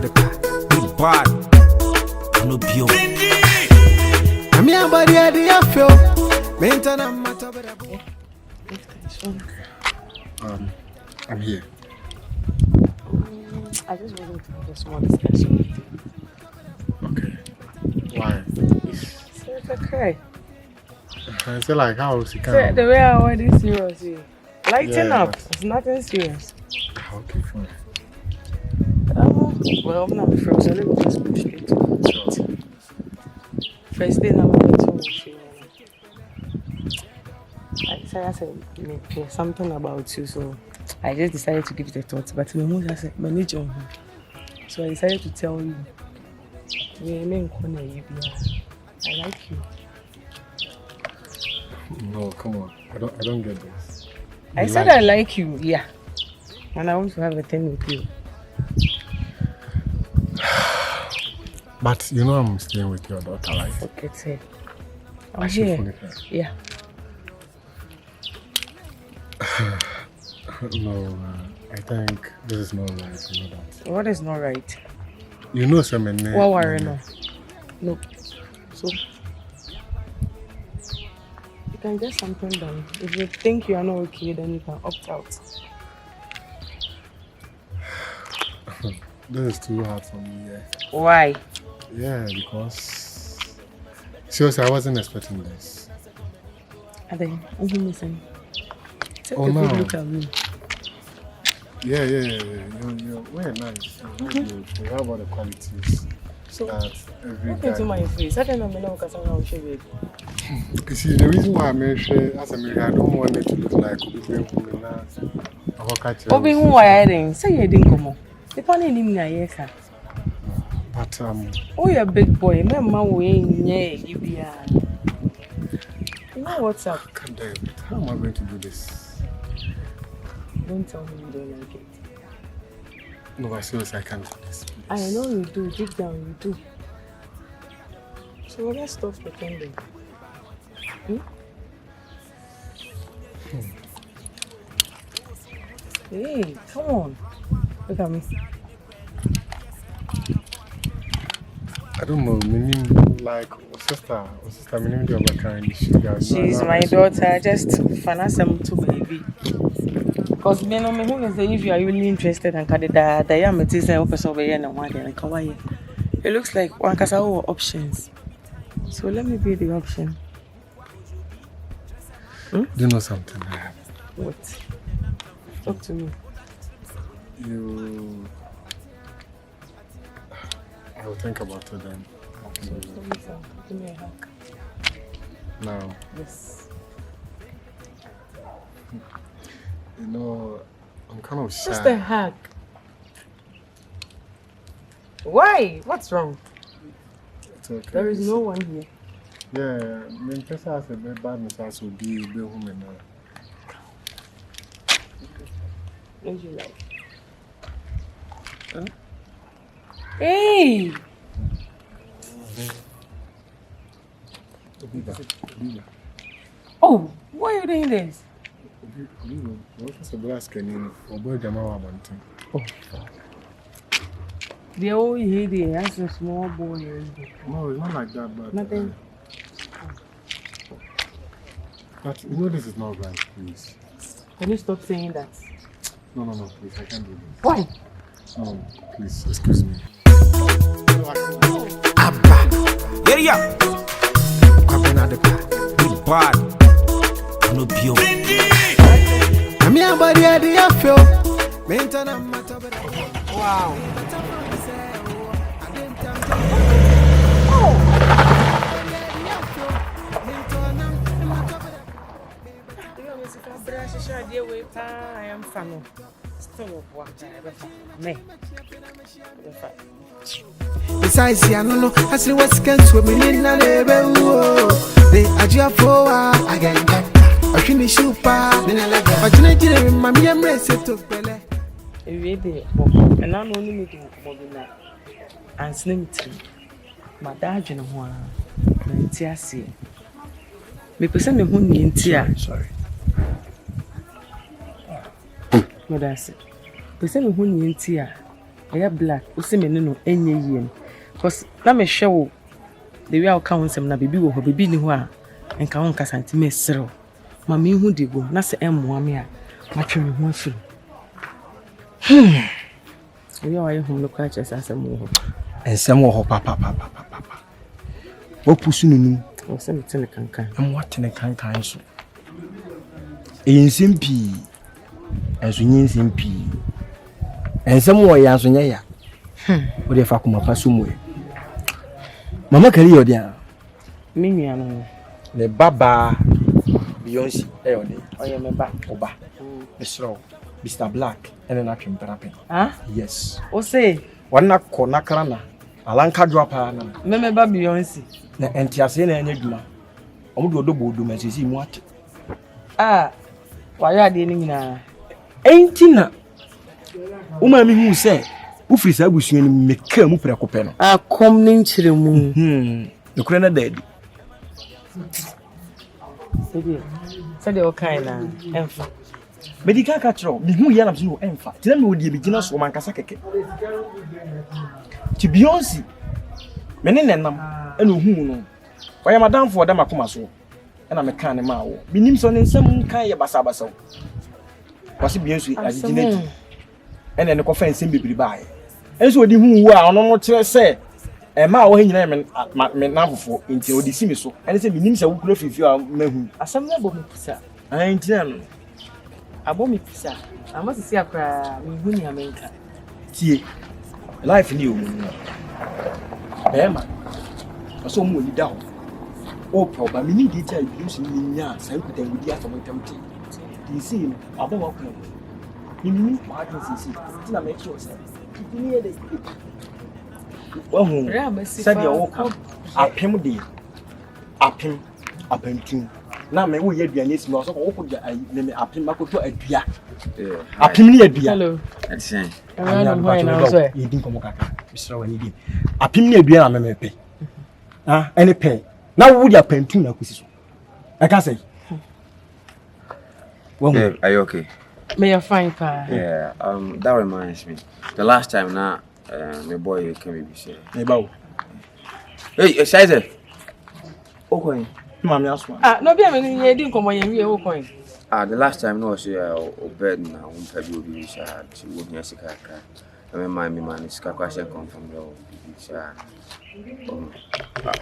the big bad. Odo Bi Di Awu. I'm here, buddy. I feel. Maintain a matter. I'm here. I just wanted to have a small discussion with you. Okay. Why? So it's okay. I say like how is it So the way I want this serious here. Lighten up. but- It's nothing serious. Okay, fine. Well, I'm not afraid, so let me just push straight to it. First thing I wanted to say, I said there's something about you, so I just decided to give it a thought. But my mom said, manage on her. So I decided to tell you. I like you. No, come on. I don't get this. I said I like you, yeah. And I want to have a thing with you. But you know I'm staying with your daughter, right? Forget it. I'm I should here. fully care. Yeah. No, I think this is not right. You know that. What is not right? You know some men. What worry no? No. So you can get something done. If you think you are not okay, then you can opt out. This is too hard for me. Yeah. Why? Yeah, because seriously, I wasn't expecting this. I think I'm missing. Take Oh, a good no. look at me. Yeah. You're very nice. You're very good. You have all the qualities So that every look into guy. my face. I don't know because I'm not sure. You see, the reason why I mentioned as a man, I don't want it to look like Obi who why then? Say you didn't come on. The funny name na yeka. But Oh, you're a big boy. My mama way yeah, you be You know what's up? I can't do it. How am I going to do this? Don't tell me you don't like it. No, but seriously, I can't do this. Please. I know you do. Deep down, you do. So let's stop pretending. Hey, come on. Look at me. I don't know, meaning like sister, meaning the other kind. She's my daughter. Just finance them to baby. Because me no me who say if you are really interested and Canada, I am a teacher person over here and one day and kawaii. It looks like one has our options. So let me be the option. Do you know something? What? Talk to me. I will think about it then. Give me a hug. Now, Yes. you know, I'm kind of shy. Just a hug. Why? What's wrong? It's okay. There is no one here. Yeah, my person has a bad badness will be home and Don't you like? Huh? Hey! Oh, why are you doing this? What's a glass canning or boy Jamawa Banting? Oh, fuck. The old lady has a small boy. No, it's not like that, but. Nothing. But you know this is not right, please. Can you stop saying that? No, please, I can't do this. Why? No, please, excuse me. Abba. Yeah. I'm the big bad. Odo Bi Di Awu. I'm here, buddy. I feel. Maintain a matter. Wow. I am fan. Still of what me. Besides, I don't know. I see what's going to be in the level. They are just for again. I finish you, pa. Then I like that. But you know, my memory set to Pele. Every and I'm only making Mobina and Slim Tea. My dad, you know, one. Tiasi. Me person me huni in tia. Sorry. No, that's it. Person me huni in tia. Yeah, black. You see me no any yen. Cause let me show the way I count some na baby wo baby ni ho a enka won ka santime sero. Ma me hu de go na se emmoa me a ma twe me ho afi. We are home look at us as a mo. And some more papa. What pushing you? O se me tele kankan. I'm what in a kankan so. In simpi. As we yin simpi. And some more yas on ya. What if I come up somewhere? Mama carry your dear. Me no. The baba Beyonce Eode. Oh yeah, me back. Oba. Mr. Black and then I can therapy. Huh? Yes. O say one na kona krana. Alanka dropper na. Me ba Beyonce. Na entiase na enye dwuma. Omo do bodu ma sisi mu ate. Ah. Why are they nyina? Enti na. Uma mi hu se wo free sa busuan ni meka mu prekope no. Ah, kom ni nchire mu. No kura na daddy. Say the kind na emfa. Medical catro, mi hu ya na so emfa. Tena me wodi ebigina so man kasa keke. Ti Beyonce. Me ne nenam e no hu no. Oya madam for dem akoma so. E na me kan ne ma wo. Binim so ne nsam kan ye basa basa. Wasi Beyonce agigina di. E na ne ko fa nsem bebiri baaye. Enso odi hu wo a ono no kire se e ma wo hanyina me namfofo nti odi simi so. Ene se binim se wo kura fifi a mahu. Asam na bo me pisa. Ai nti na no. Abo me pisa. Ama sisi akra me hu ni amenka. Tie. Life ni o mu. Bema. Aso mu ni da ho. O problem me ni dey tell you so ni nya sai ku tan wudi afa montamti. Di see abo wa ku. Ni ma ka sisi. Ti na make sure say. Ni e dey. Wa hu. Said your work. Apem dey. Apem apentum. Na me wo ye aduane si no so ko ko ai me apem makoto adua. Apem ni adua. Hello. That's it. You think come kaka. Mr. Wani di. Apem ni adua na me pe. Ah, any pen. Now would you pentum na kusi so. I can say. Babe, are you okay? Me you fine pa. Yeah, that reminds me. The last time now, my boy came to say. Neighbor. Hey, Shizer. Okay. Mama aswa. Ah, no be me ye di nkomo ye wie wo coin. The last time no was bed na umpa bi obi sha ti wo hia sika ka. Me man sika kwa she come from your sha.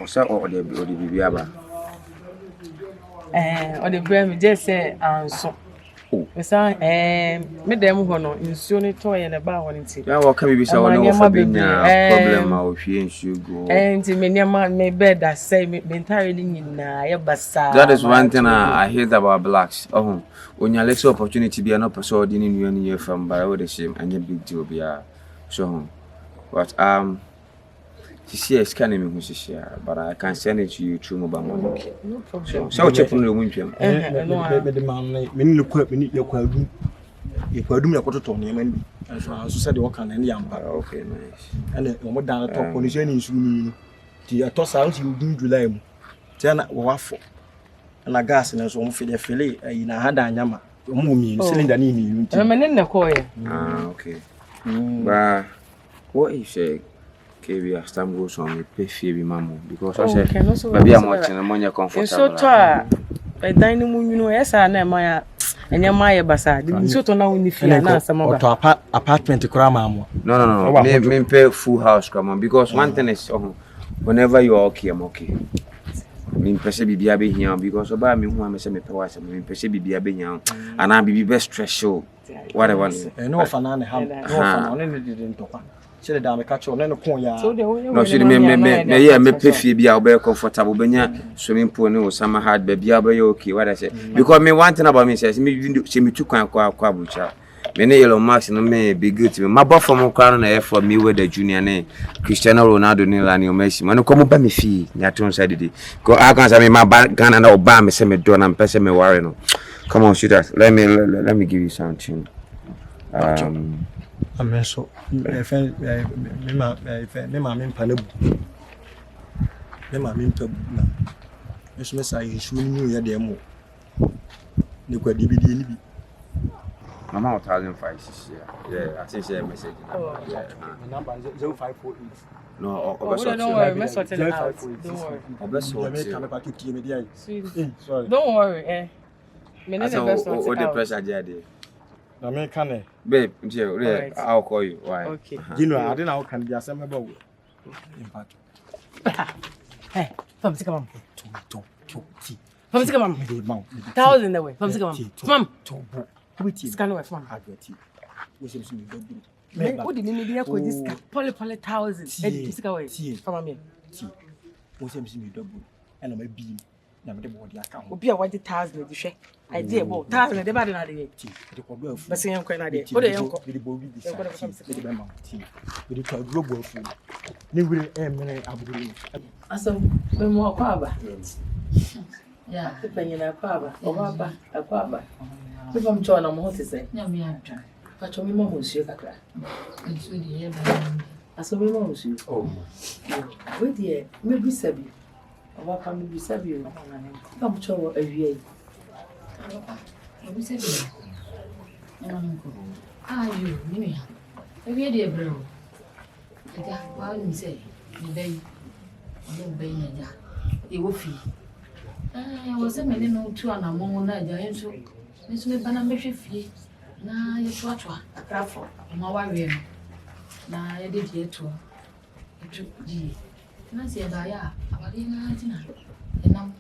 Osa o de bibi aba. O de bra me just say anso. Me say me dem ho no nsuo ni to ye na ba ho nti. Ya wo ka bibi sha wona wo fa bi nya problem a wo hwie nsuo go. Nti me nyama me bed that say me entirely nyina ye basa. That is one thing I hate about blacks. When you let opportunity be an opportunity in you and you from by all the same and you big deal be so but she says can me who she but I can send it to you through mobile money. Okay, no problem. So check on the winter. Me the man me ni kwa me ni yakwadum. Yakwadum yakototo ne man bi. So said the work and any yampa. Okay, nice. And mo dan top condition in su ni. Ti atosa unti udun July mu. Ti na wo wafo. Na gas na so mo fele na hada anyama. Mo mi cylinder ni mi nti. Me ne ko ye. Okay. But what if say KB stamp goes on with pay fee be mamu because I say maybe I'm watching the money comfortable. So to a dining room you know yes na ma ya enya ma ye basa. So to na woni fee na asama ba. To apartment kura mamu. No. Me pay full house come on because one thing is whenever you are okay I'm okay. Me pese bibia be here because oba me hu am say me pe wa say me pese bibia be here and I be best stress show whatever. No for na ham. No for na only didn't talk. Say the me catch on no kon ya. No she me pay fee bia oba comfortable benya swimming pool no summer hard bibia be okay what I say because me one thing about me say me too kwan kwa abucha. Me ne yellow max no me be good to me. My buff from crown na for me with the junior name Cristiano Ronaldo ni Lionel Messi. Man come ba me fee. Ya ton side dey. Go I can say me my Ghana na oba me say me do na pese me worry no. Come on, shoot that. Let me give you something. Amen so. Me ma me pa na bu. Me ma me pa bu na. Eso me say isu ni ye de mo. Ne kwa DVD ni bi. Mama 1,500 yeah, I think she message. The number is 0548. No, don't worry, let's sort it out. Don't worry. Sorry. Don't worry, eh. What the pressure there? I mean, can I? Babe, I'll call you. Why? Okay. You know, I didn't know can be a summer boat. Hey, come see, come on. Come see, come on. 1,000 away. Come see, come on. Mom. Scan away, mom. What did you mean? I could this poly 1,000. Hey, see, away. Come on, me. What's him see double? And I'm a beam. Now, the body account. Will be a 1,000 to share. I did about 1,000. The body not the but see, I'm quite idea. What are you? With the global food. New will aim. I saw when more quaba. Yeah, the penny in a quaba. Or a quaba. If I'm trying, I'm what to say. No, me, I'm trying. But your mom was your crack. It's really I saw my mom. Oh, wait, dear, maybe Sabi. What can we serve you? Come to a VA. We said, you, me. A VA, dear bro. Why you say, you bay, you will fee. I was a minute no 2 and a more night, so Miss Banamashi fee. Now you swat a craft for my warrior. Now I did here too. Gee. Nancy and I are about dinner. And now,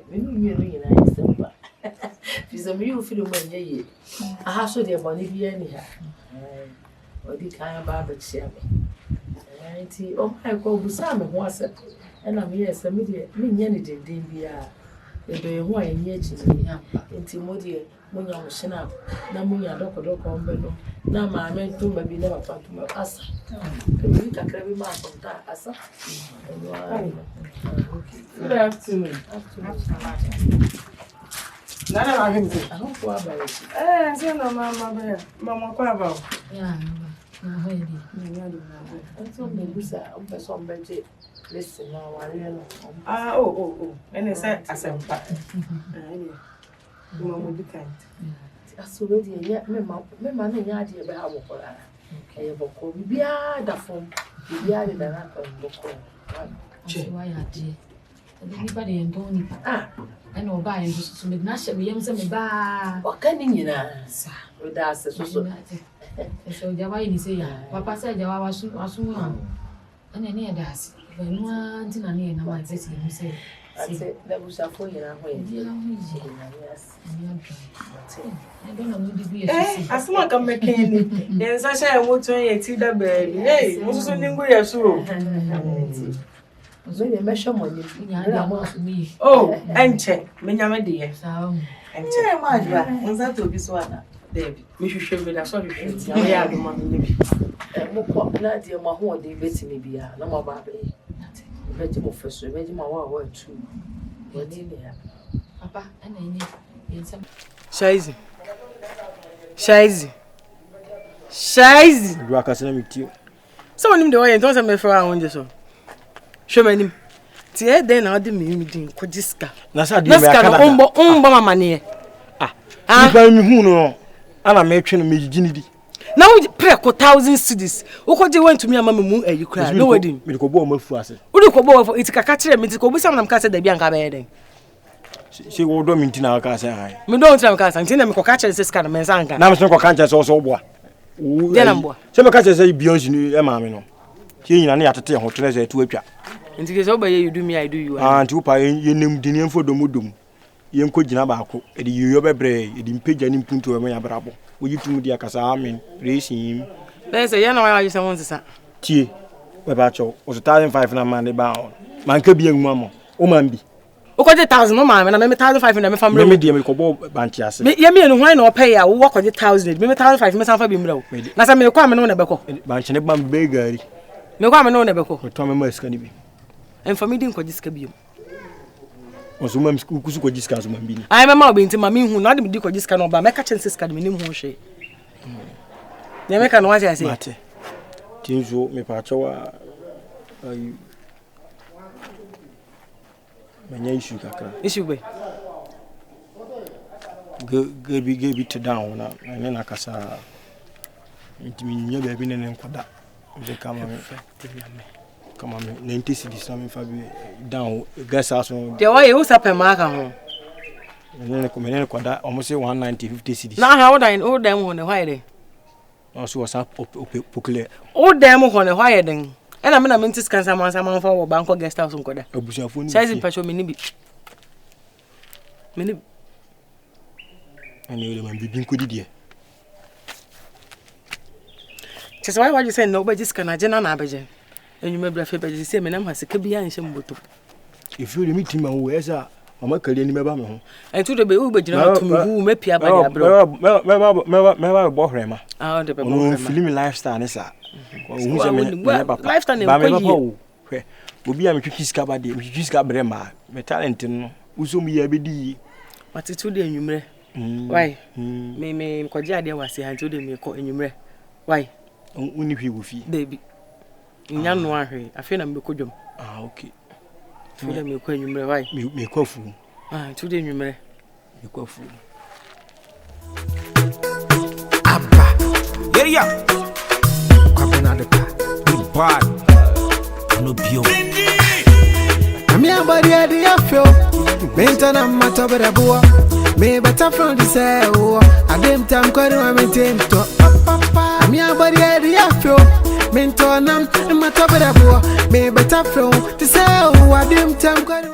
when you know, she's a real film when ye. I have so dear money be anyhow. Or the kind of barber chairman. Oh, my God, Busam was it. And I'm here, some media, me, anything, be a. The boy in yet in Timothy, when I was shin up. Now, when you're doctor on Bello. Now, my men too may be never found to my ass. You can carry my ass. Good afternoon. None of him. I don't know about it. Eh, I know, Mamma Quavo. Yeah, I'm ready. I'm so maybe some budget. Listen, now I know. Oh, and it's a simple. You will be kind. I saw already yet, Mamma, and idea about our color. I have a call. We are the form. We are the rapper. Why are dear? Anybody and Tony? I know by and just to make Nasha be young some bar. What can you know? With us, so Jawai say, Papa said, I was soon. And then near das. When one dinner near my existing, you say, I said, that was a 4 year away. Yes, I don't know who to be. As one come back in, then Sasha and what to a tea the baby. Hey, what's something we are so? Maybe measure money. Oh, and check, Benjamin dear. And check my dear, was that to be so? David, we should show me that sort of shit. Yeah, the money. And more popular, dear, my whole day, Betty may be a no more baby. Vegetable first, ready my word too. What do you have? Papa, and I need some. Shazy. You are casting with you. Someone in the way and don't me for our own just so. Show me him. Tia then I didn't mean Kodiska. Naska, money. Who know? I'm making me virginity. Now we pray 1,000 cities. What you went to me and Mamma Moon, you cry. No wedding. We go more for us. We go more for it's a catcher, me to go with some of them cast at the Bianca bedding. She will do me in our casa. We don't have cast and tell them catchers this kind of menzanga. Now, Mr. Catchers also. Then I'm boy. Some catchers say beyond you, Mamma. She and I have to tell her to a and it is over you do me, I do you. And to pay your name, the name for the Mudum. You could Jinabaco, and you ever brave, it impage and imprint to a mere brabo. Will you do the Acasamin, racing him? There's a young I just want to say. Tea, Babacho was 1,500 man bound. Man could be a mamma, oh, man be. Oh, 1,000, no, man, and I'm 1,500 family medium, Banchias. Yammy and why not pay? I will walk on 1,000, maybe 1,500 for being low. That's a mere comment on a beco. Banchan beggar. No comment on a beco, Tommy Muscany. And for me, didn't go this cabin. Was woman school could discuss my being. I am a mob into my mean who not be this canoe, but my catching says can minimum hoshe. The American was I say, Tinzo, me pachoa. My issue, issue way. Get to down now, and then I can say, it means you baby and Koda. They come on, 90 cities, something for down, guest house. The way you was up a mark home. And then I come in Koda, almost 190, 50 cities. Now, how would I know them on the white? Also, was up, Pukle. All them on the white then. And I'm in a mintis can someone for Banco guest house on Koda. A bush of phone Says in Pacho Mini. And you will be being good. Just why you say nobody's can I general average? And you may be the same and I'm has a cabia and some butu. If you meet him, who is a Macalini Mabamo? And to the baby, who may be about Never Bohrema. Oh, the film lifestyle is a lifestyle. Will be a Mrs. Cabadi, Mrs. Cabrema, my talent, Usumi Abidi. But it's 2 days, you may. Why? May Quadia was here and 2 days, me call in you. Why? Only he will fee, baby. In January, I feel I'm a good. Ah, okay. Feel I'm a queen, you may. Why? Me coffee. Ah, 2 days, you may. You coffee. Abba. Yeah. Come on, Bad. No bio. I'm your body at the afro. Maintain a matter with a boy. May better from the cell. I didn't time calling my maintain to I'm your body at the afro. Maintain a matter with a boy. May better from the cell. I didn't time calling.